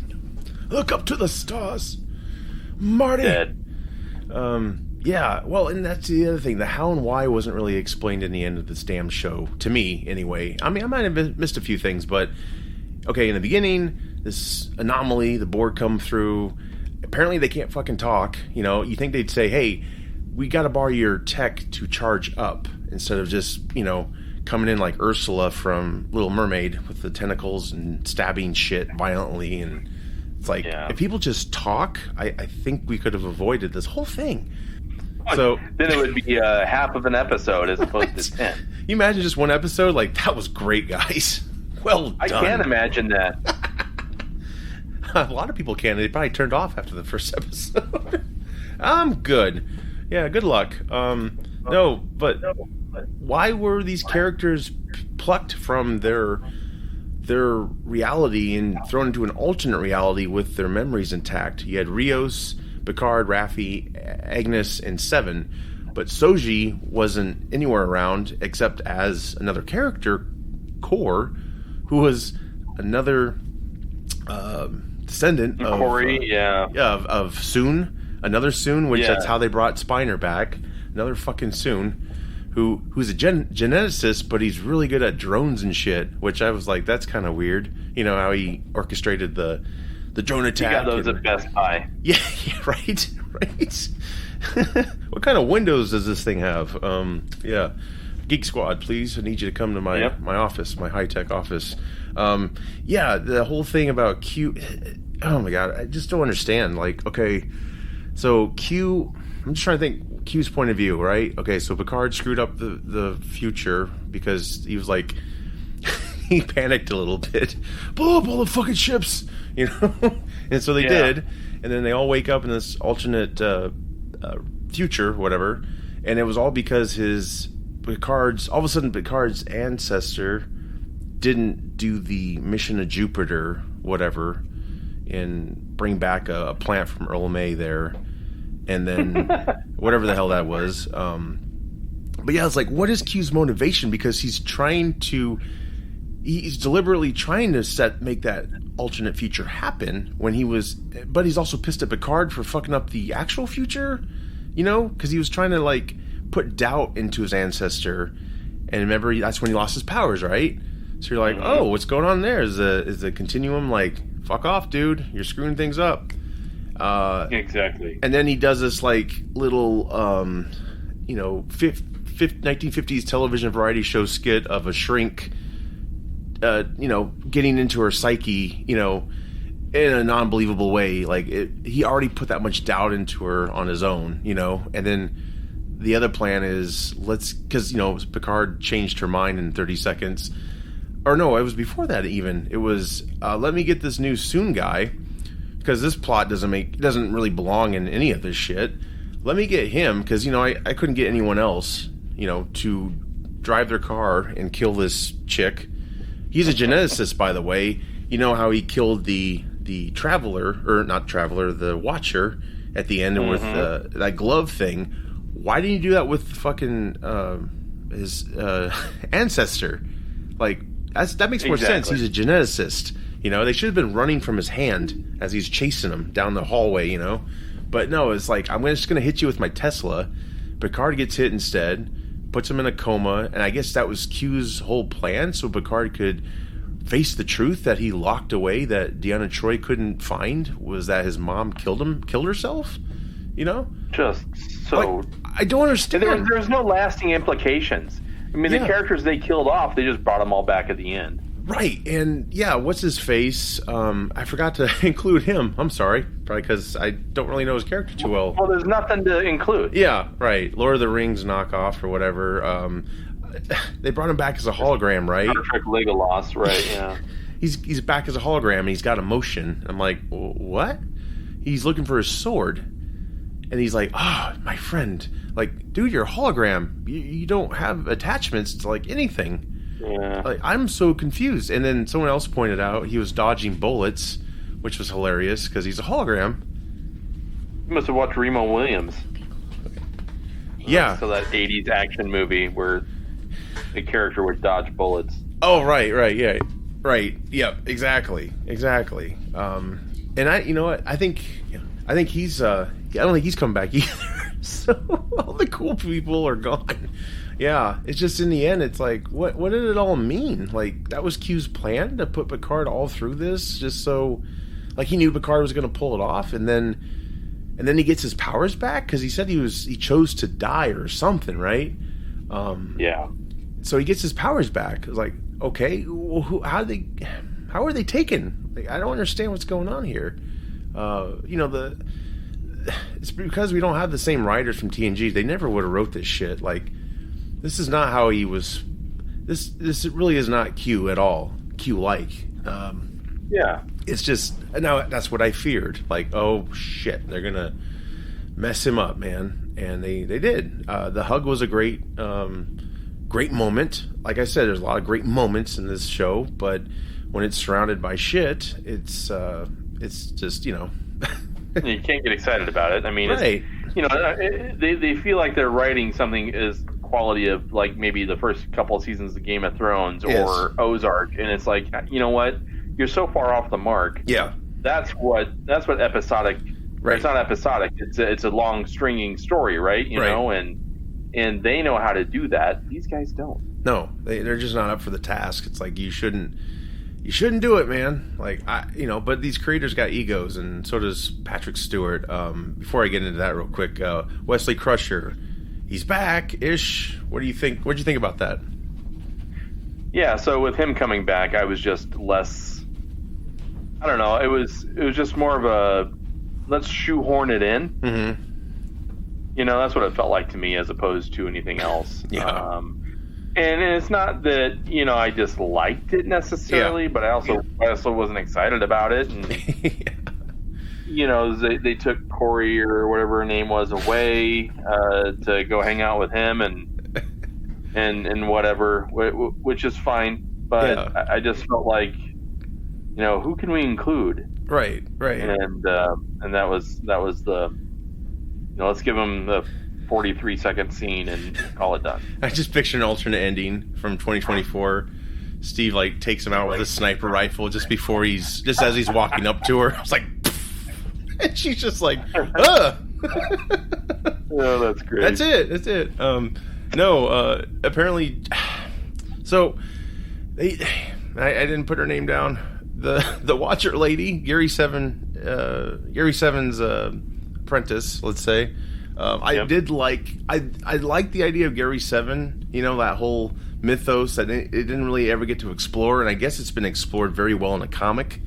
Look up to the stars, Marty. Dead. Yeah, well, and that's the other thing. The how and why wasn't really explained in the end of this damn show, to me, anyway. I mean, I might have missed a few things, but, okay, in the beginning, this anomaly, the Borg come through. Apparently they can't fucking talk, you know. You think they'd say, hey, we gotta borrow your tech to charge up, instead of just, you know, coming in like Ursula from Little Mermaid with the tentacles and stabbing shit violently. And it's like, if people just talk, I think we could have avoided this whole thing. So then it would be half of an episode as opposed to 10. You imagine just one episode? Like, that was great, guys. Well done. I can't imagine that. A lot of people can. They probably turned off after the first episode. I'm good. Yeah, good luck. No, but why were these characters plucked from their reality and thrown into an alternate reality with their memories intact? You had Rios, Picard, Raffi, Agnes, and Seven. But Soji wasn't anywhere around except as another character, Core, who was another descendant of Corey, of Soon, another Soon, which that's how they brought Spiner back. Another fucking Soon, who's a geneticist, but he's really good at drones and shit. Which I was like, that's kind of weird. You know how he orchestrated the drone attack. You got those at Best Buy. Yeah, right. What kind of windows does this thing have? Geek Squad, please. I need you to come to my office, my high-tech office. The whole thing about Q. Oh my god, I just don't understand. Like, okay, so Q. I'm just trying to think Q's point of view, right? Okay, so Picard screwed up the future because he was like, he panicked a little bit. Blow up all the fucking ships, you know. And so they did, and then they all wake up in this alternate future, whatever, and it was all because all of a sudden Picard's ancestor didn't do the mission to Jupiter, whatever, and bring back a plant from Earl May there, and then whatever the hell that was. But yeah, it's like, what is Q's motivation? Because he's deliberately trying to make that alternate future happen but he's also pissed at Picard for fucking up the actual future, you know, because he was trying to like put doubt into his ancestor, and remember that's when he lost his powers, right? So you're like, oh, what's going on there? Is the continuum like, fuck off, dude, you're screwing things up. Exactly. And then he does this like little 1950s television variety show skit of a shrink getting into her psyche, in a non-believable way. Like, he already put that much doubt into her on his own, and then the other plan is because Picard changed her mind in 30 seconds. Or no, it was before that even. It was, let me get this new Soon guy, because this plot doesn't really belong in any of this shit. Let me get him, because, I couldn't get anyone else, to drive their car and kill this chick. He's a geneticist, by the way. You know how he killed the Traveler, or not Traveler, the Watcher at the end with that glove thing. Why didn't you do that with fucking his ancestor? Like, that makes more sense. He's a geneticist. They should have been running from his hand as he's chasing him down the hallway, But no, it's like, I'm just going to hit you with my Tesla. Picard gets hit instead, puts him in a coma, and I guess that was Q's whole plan, so Picard could face the truth that he locked away, that Deanna Troi couldn't find, was that his mom killed herself, Just so... Like, I don't understand. There's no lasting implications. I mean, the characters they killed off, they just brought them all back at the end. Right, and what's his face? I forgot to include him. I'm sorry, probably because I don't really know his character too well. Well, there's nothing to include. Yeah, right. Lord of the Rings knockoff or whatever. They brought him back as a hologram, right? Star Trek Legolas, right? Yeah. He's back as a hologram, and he's got emotion. I'm like, what? He's looking for his sword, and he's like, my friend. Like, dude, you're a hologram. You don't have attachments to like anything. Yeah. Like, I'm so confused. And then someone else pointed out he was dodging bullets, which was hilarious because he's a hologram. You must have watched Remo Williams. Yeah. So that 80s action movie where the character would dodge bullets. Oh, right, yeah. Right. Yep, exactly. And you know what? I think he's I don't think he's coming back either. So all the cool people are gone. Yeah, it's just in the end, it's like, what did it all mean? Like, that was Q's plan to put Picard all through this, just so, like, he knew Picard was going to pull it off, and then he gets his powers back because he said he chose to die or something, right? Yeah. So he gets his powers back. It's like, okay, well, how are they taken? Like, I don't understand what's going on here. It's because we don't have the same writers from TNG. They never would have wrote this shit. Like, this is not how he was. This really is not Q at all. Q-like. Yeah. It's just, now that's what I feared. Like, oh shit, they're gonna mess him up, man. And they did. The hug was a great moment. Like I said, there's a lot of great moments in this show, but when it's surrounded by shit, it's just, You can't get excited about it. I mean, right. you know, they feel like they're writing something as quality of like maybe the first couple of seasons of Game of Thrones or Ozark, and it's like, you know what, you're so far off the mark. Yeah, that's what episodic. Right. It's not episodic. It's a long stringing story, right? You know, and they know how to do that. These guys don't. No, they're just not up for the task. It's like you shouldn't do it, man. Like but these creators got egos, and so does Patrick Stewart. Before I get into that real quick, Wesley Crusher, he's back-ish. What do you think? What did you think about that? Yeah, so with him coming back, I was just less. I don't know. It was just more of a let's shoehorn it in. Mm-hmm. You know, that's what it felt like to me, as opposed to anything else. Yeah. And it's not that, you know, I disliked it necessarily, but I also wasn't excited about it. And, you know, they took Corey or whatever her name was away to go hang out with him and whatever, which is fine. But I just felt like, you know, who can we include? Right. And that was the, you know, let's give them the 43-second scene and call it done. I just picture an alternate ending from 2024. Steve like takes him out with a sniper rifle just as he's walking up to her. It's like, and she's just like, ugh. Oh, that's great. That's it. Apparently, so I didn't put her name down. The Watcher lady, Gary Seven's apprentice, let's say. I liked the idea of Gary Seven, you know, that whole mythos that it didn't really ever get to explore, and I guess it's been explored very well in a comic,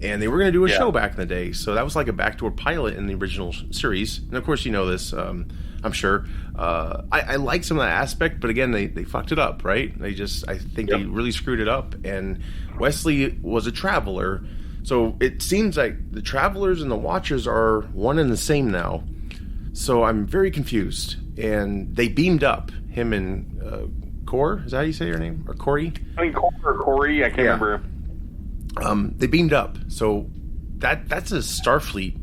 and they were going to do a show back in the day, so that was like a backdoor pilot in the original series, and of course you know this, I'm sure. I like some of that aspect, but again, they fucked it up, right? I think they really screwed it up, and Wesley was a traveler, so it seems like the Travelers and the Watchers are one and the same now. So I'm very confused, and they beamed up him and Cor. Is that how you say your name, or Corey? I mean, Cor or Corey. I can't remember. They beamed up, so that's a Starfleet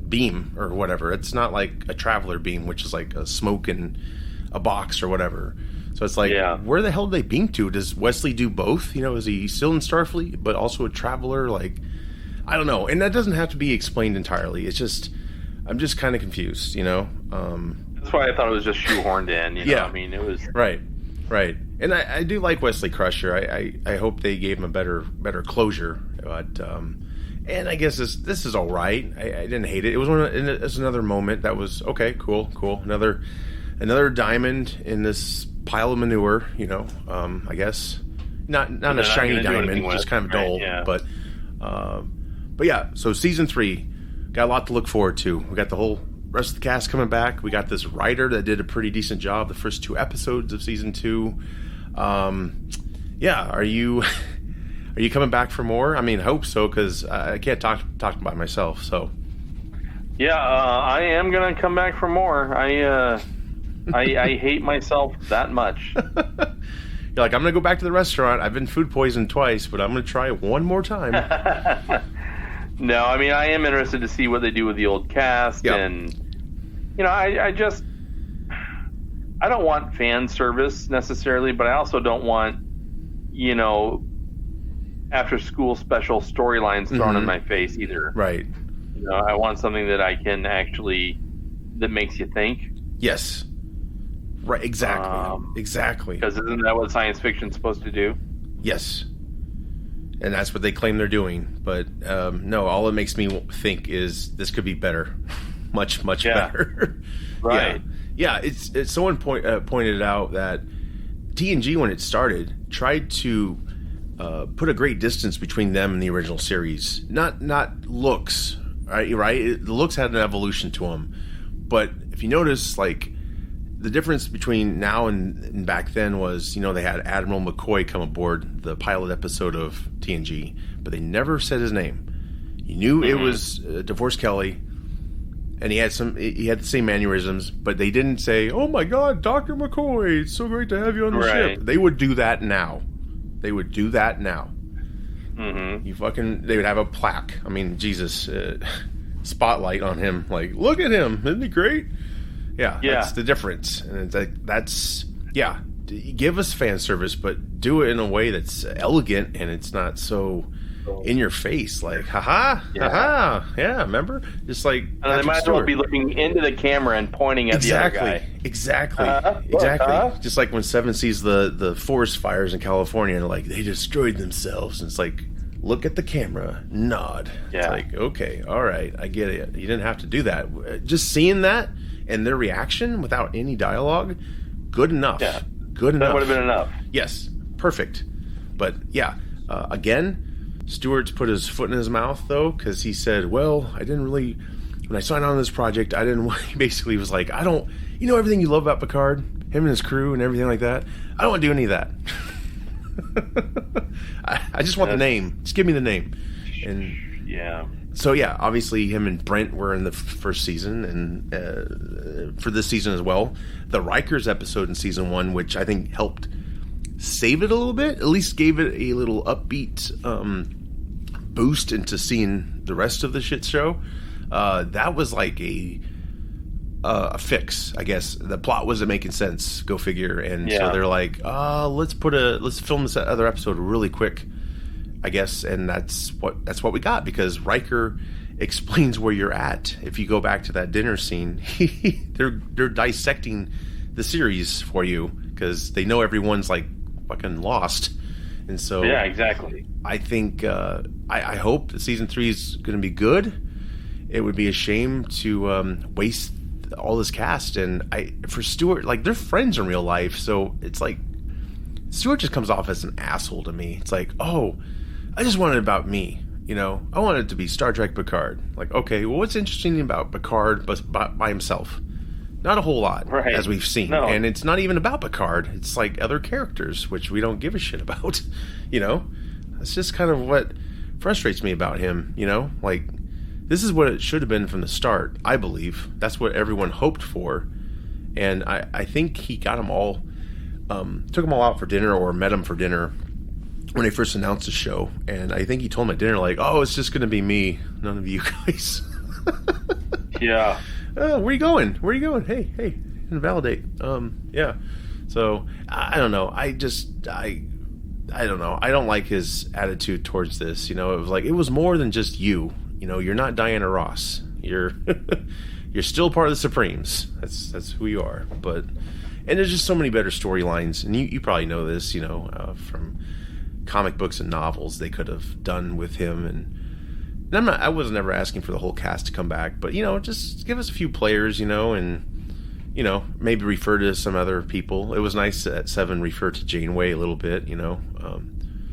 beam or whatever. It's not like a Traveler beam, which is like a smoke in a box or whatever. So it's like, where the hell did they beam to? Does Wesley do both? You know, is he still in Starfleet, but also a Traveler? Like, I don't know, and that doesn't have to be explained entirely. It's just. I'm just kind of confused, you know. That's why I thought it was just shoehorned in. You know? I mean, it was right. And I do like Wesley Crusher. I hope they gave him a better closure. But and I guess this is all right. I didn't hate it. It was another moment that was okay. Cool. Another diamond in this pile of manure. You know, I guess not a shiny diamond, just kind of dull. Right, but yeah. So season 3. Got a lot to look forward to. We got the whole rest of the cast coming back. We got this writer that did a pretty decent job the first 2 episodes of season 2. Are you coming back for more? I mean, I hope so, because I can't talk by myself. So I am gonna come back for more. I hate myself that much. You're like, I'm gonna go back to the restaurant. I've been food poisoned twice, but I'm gonna try it one more time. No, I mean, I am interested to see what they do with the old cast, and you know, I don't want fan service necessarily, but I also don't want, you know, after school special storylines thrown in my face either. Right. You know, I want something that I can actually, that makes you think. Yes. Right. Exactly. Because isn't that what science fiction's supposed to do? Yes. And that's what they claim they're doing. But no, all it makes me think is this could be better. much better. Right. Yeah. It's someone pointed out that TNG, when it started, tried to put a great distance between them and the original series. Not looks, right? The looks had an evolution to them. But if you notice, like, the difference between now and back then was, you know, they had Admiral McCoy come aboard the pilot episode of TNG, but they never said his name. You knew it was DeForest Kelley, and he had the same mannerisms, but they didn't say, "Oh my God, Dr. McCoy, it's so great to have you on the ship." They would do that now. They would have a plaque. I mean, Jesus, spotlight on him. Like, look at him, isn't he great? Yeah, that's the difference. And it's like, give us fan service, but do it in a way that's elegant and it's not so in your face. Like, haha, yeah, remember? Just like they might as well be looking into the camera and pointing at the other guy. Exactly. Just like when Seven sees the forest fires in California and like they destroyed themselves, and it's like, look at the camera, nod. Yeah. It's like, okay, all right, I get it. You didn't have to do that. Just seeing that and their reaction without any dialogue, good enough. Yeah. Good enough. That would have been enough. Yes, perfect. But yeah, again, Stewart's put his foot in his mouth though, because he said, "Well, I didn't really. When I signed on this project, I didn't." He basically was like, "I don't. You know everything you love about Picard, him and his crew, and everything like that. I don't want to do any of that. I just want the name. Just give me the name." And yeah. So yeah, obviously him and Brent were in the first season, and for this season as well. The Rikers episode in season 1, which I think helped save it a little bit, at least gave it a little upbeat boost into seeing the rest of the shit show. That was like a fix, I guess. The plot wasn't making sense. Go figure. And so they're like, let's film this other episode really quick, I guess. And that's what we got, because Riker explains where you're at. If you go back to that dinner scene, they're dissecting the series for you because they know everyone's like fucking lost. And so yeah, exactly. I think I hope that season 3 is going to be good. It would be a shame to waste all this cast. And for Stewart, like, they're friends in real life, so it's like Stewart just comes off as an asshole to me. It's like, oh, I just wanted it about me. You know, I wanted it to be Star Trek Picard. Like, okay, well, what's interesting about Picard by himself? Not a whole lot, right, as we've seen. No. And it's not even about Picard. It's like other characters, which we don't give a shit about. You know? That's just kind of what frustrates me about him, you know? Like, this is what it should have been from the start, I believe. That's what everyone hoped for. And I think he got them all, took them all out for dinner or met them for dinner when they first announced the show. And I think he told them at dinner, like, oh, it's just going to be me, none of you guys. Yeah. Where are you going? Hey, invalidate. Yeah. So I don't know. I don't know. I don't like his attitude towards this. You know, it was more than just you. You know, you're not Diana Ross. You're you're still part of the Supremes. That's who you are. And there's just so many better storylines, and you probably know this. You know, from comic books and novels they could have done with him. And I wasn't ever asking for the whole cast to come back, but, you know, just give us a few players, you know, and, you know, maybe refer to some other people. It was nice that Seven referred to Janeway a little bit, you know.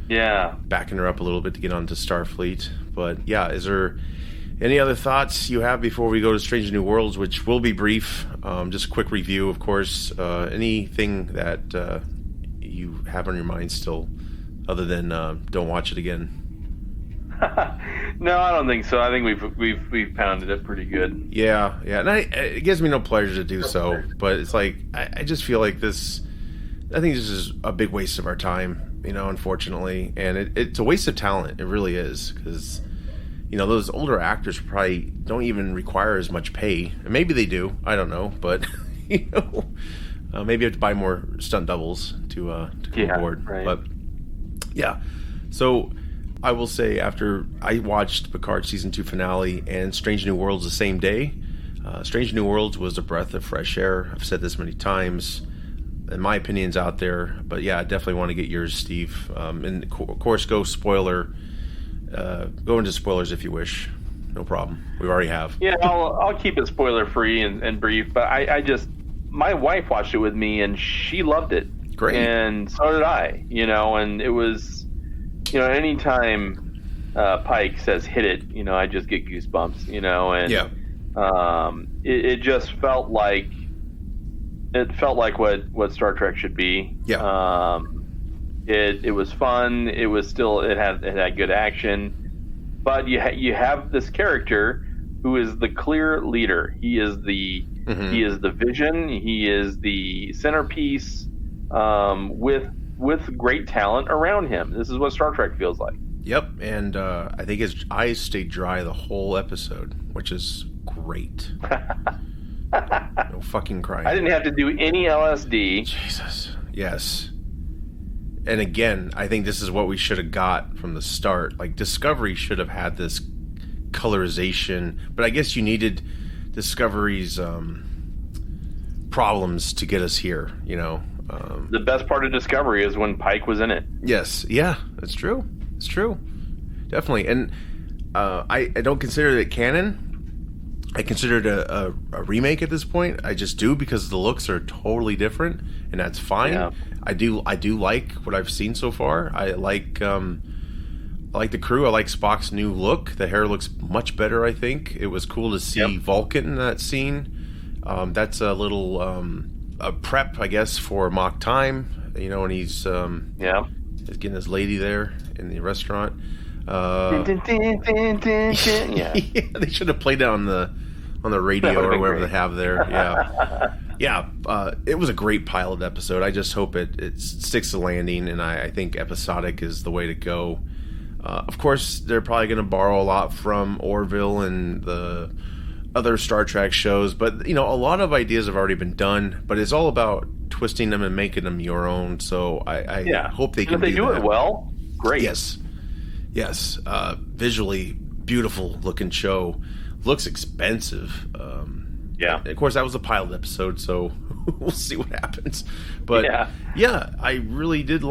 Yeah. Backing her up a little bit to get onto Starfleet. But, yeah, is there any other thoughts you have before we go to Strange New Worlds, which will be brief? Just a quick review, of course. Anything that you have on your mind still, other than don't watch it again? No, I don't think so. I think we've pounded it pretty good. Yeah, and it gives me no pleasure to do so, but it's like I just feel like this. I think this is a big waste of our time, you know, unfortunately, and it's a waste of talent. It really is, because, you know, those older actors probably don't even require as much pay, and maybe they do. I don't know, but you know, maybe you have to buy more stunt doubles to come aboard. Right. But yeah, so. I will say, after I watched Picard Season 2 finale and Strange New Worlds the same day, Strange New Worlds was a breath of fresh air. I've said this many times, and my opinion's out there, but yeah, I definitely want to get yours, Steve. And of course, go into spoilers if you wish. No problem. We already have. Yeah, I'll keep it spoiler free and brief, but I just, my wife watched it with me and she loved it. Great. And so did I, you know, and it was, you know, anytime Pike says "hit it," you know, I just get goosebumps, you know, and yeah. It just felt like what Star Trek should be. Yeah. It was fun. It was still it had good action, but you have this character who is the clear leader. He is the vision. He is the centerpiece. With great talent around him. This is what Star Trek feels like. Yep, and I think his eyes stayed dry the whole episode, which is great. No fucking crying. I didn't have to do any LSD. Jesus. Yes. And again, I think this is what we should have got from the start. Like, Discovery should have had this colorization, but I guess you needed Discovery's problems to get us here, you know. The best part of Discovery is when Pike was in it. Yes. Yeah, that's true. It's true. Definitely. And I don't consider it canon. I consider it a remake at this point. I just do, because the looks are totally different, and that's fine. Yeah. I do like what I've seen so far. I like the crew. I like Spock's new look. The hair looks much better, I think. It was cool to see Vulcan in that scene. That's a little a prep, I guess, for mock time. You know, and he's getting his lady there in the restaurant. Yeah, they should have played it on the radio or whatever they have there. Yeah. It was a great pilot episode. I just hope it sticks the landing, and I think episodic is the way to go. Of course, they're probably going to borrow a lot from Orville and the other Star Trek shows, but you know, a lot of ideas have already been done, but it's all about twisting them and making them your own. So I hope they can. If they do it well, great. Yes. Visually beautiful looking show. Looks expensive. Of course, that was a pilot episode, so we'll see what happens. But I really did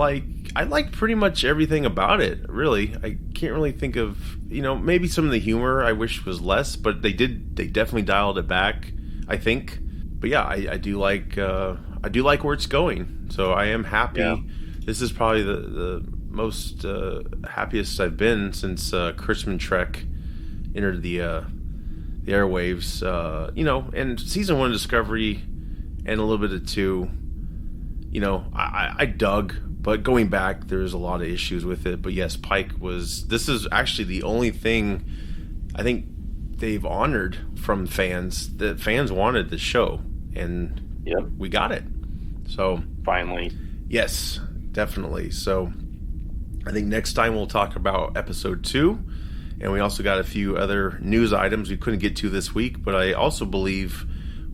I liked pretty much everything about it. Really, I can't really think of, maybe some of the humor I wish was less, but they definitely dialed it back, I think. But yeah, I do like where it's going. So I am happy. Yeah. This is probably the most happiest I've been since Christman Trek entered the airwaves. And season 1 of Discovery and a little bit of 2, I dug, but going back, there's a lot of issues with it. But yes, this is actually the only thing I think they've honored from fans. The fans wanted the show, and we got it. So finally, yes, definitely. So I think next time we'll talk about episode 2, and we also got a few other news items we couldn't get to this week, but I also believe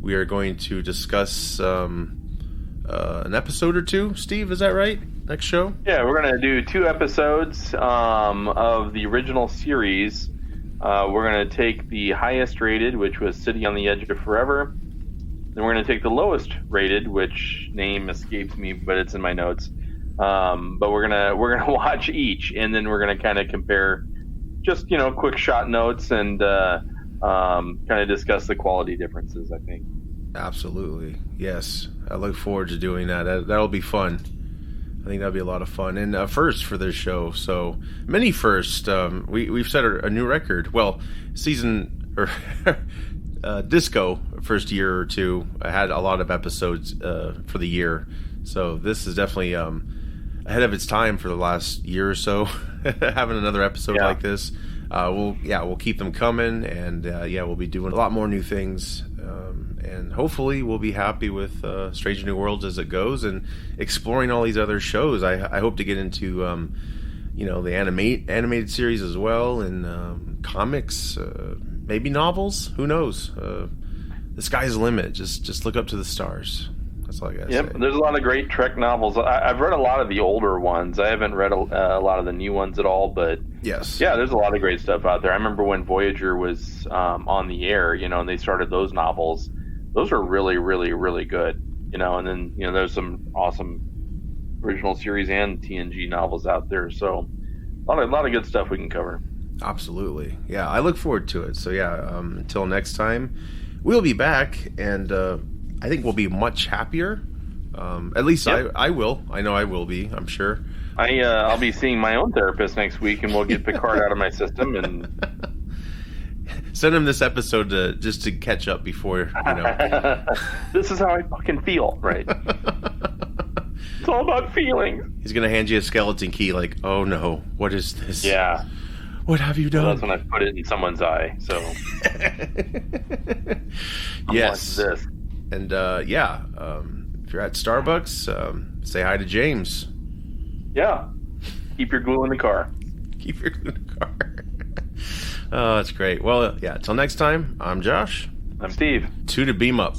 we are going to discuss an episode or 2. Steve, is that right? Next show? Yeah, we're going to do 2 episodes of the original series. We're going to take the highest rated, which was City on the Edge of Forever. Then we're going to take the lowest rated, which name escapes me, but it's in my notes. But we're gonna watch each, and then we're gonna kind of compare, just quick shot notes, and kind of discuss the quality differences, I think. Absolutely, yes. I look forward to doing that. That'll be fun. I think that'll be a lot of fun, and first for this show. So many firsts. We've set a new record. Well, season or Disco first year or 2 had a lot of episodes for the year. So this is definitely ahead of its time for the last year or so. Having another episode like this, we'll keep them coming, and we'll be doing a lot more new things, and hopefully we'll be happy with Strange New Worlds as it goes, and exploring all these other shows. I hope to get into the animated series as well, and comics, maybe novels. Who knows? The sky's the limit. Just look up to the stars. That's all I gotta say. There's a lot of great Trek novels. I've read a lot of the older ones. I haven't read a lot of the new ones at all, but yes, there's a lot of great stuff out there. I remember when Voyager was on the air, and they started those novels. Those are really, really, really good, and then there's some awesome original series and TNG novels out there. So a lot of good stuff we can cover. Absolutely, yeah. I look forward to it. So until next time, we'll be back, and I think we'll be much happier. At least I will. I know I will be. I'm sure. I'll be seeing my own therapist next week, and we'll get Picard out of my system and send him this episode just to catch up before. This is how I fucking feel, right? It's all about feelings. He's gonna hand you a skeleton key, like, oh no, what is this? Yeah. What have you done? Well, that's when I put it in someone's eye. So. Yes. This. And if you're at Starbucks, say hi to James. Yeah. Keep your glue in the car. Keep your clue in the car. Oh, that's great. Well, yeah, till next time, I'm Josh. I'm Steve. 2 to beam up.